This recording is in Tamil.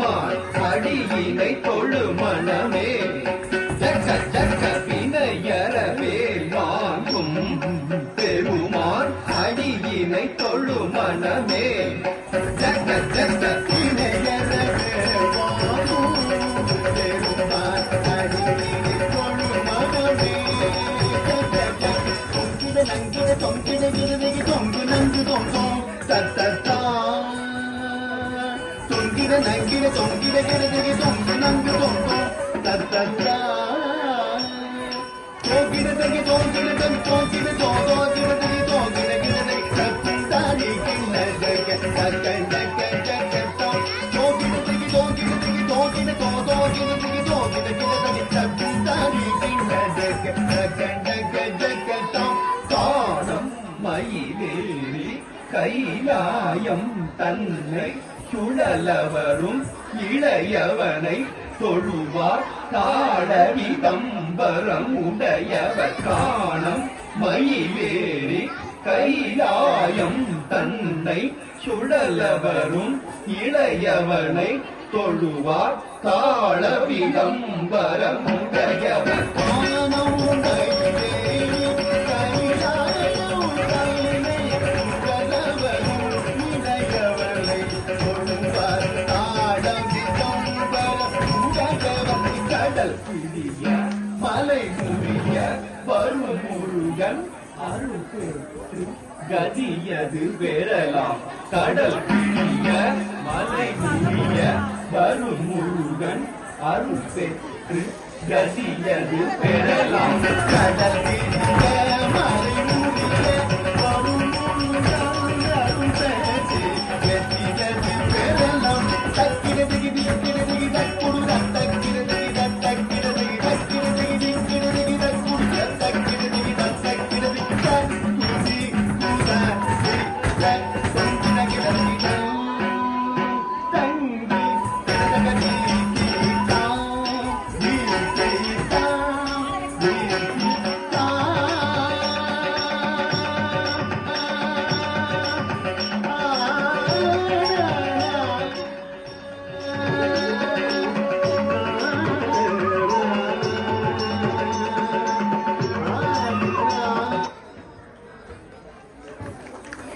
பெருமாள் அடியினை தொழு மனமே ஜக்க ஜக்க வினையறவேல் வாங்கும் பெருமாள் அடியினை தொழு மனமே ஜக்க ஜக்க வினையறவேல் வாங்கும் பெருமாள் அடியினை தொழு மனமே நங்கிட தொங்கிட விருதுகி தொங்கு நங்கு தொங்கும் தத்தா தொங்கிட நங்கிட தொங்கிட விருதுகி தொங்கு நங்கு தொங்கும் தத்தா தோங்கிட தகி தோங்கிட தகி தோங்கிட தோங்கிட தகி தோங்கிட கிடதை தத்தாடி கிண்ண ஜக ஜக ஜக ஜக தோங்கிட தகி தோங்கிட தகி தோங்கிட தோங்கிட தகி தோங்கிட கிடதை தத்தாடி கிண்ண ஜக ஜக ஜக ஜக தானம் மயிலேறி கைலாயம் தன்னை சுழலவரும் இளையவனை தொழுவார் தாழவிதம்பரம் உடையவர் காணம் மயிலேறி கைலாயம் தன்னை சுழலவரும் இளையவனை தொழுவார் தாழவிதம்பரம் உடையவர் காணம் மலை முடிய வரும் முருகன் அருள் பெற்று கதியது பெறலாம் கடல் பிடிய மலை முடிய வரும் முருகன் அருள் பெற்று கதியது பெறலாம் கடல் பிடிய மலை முடிய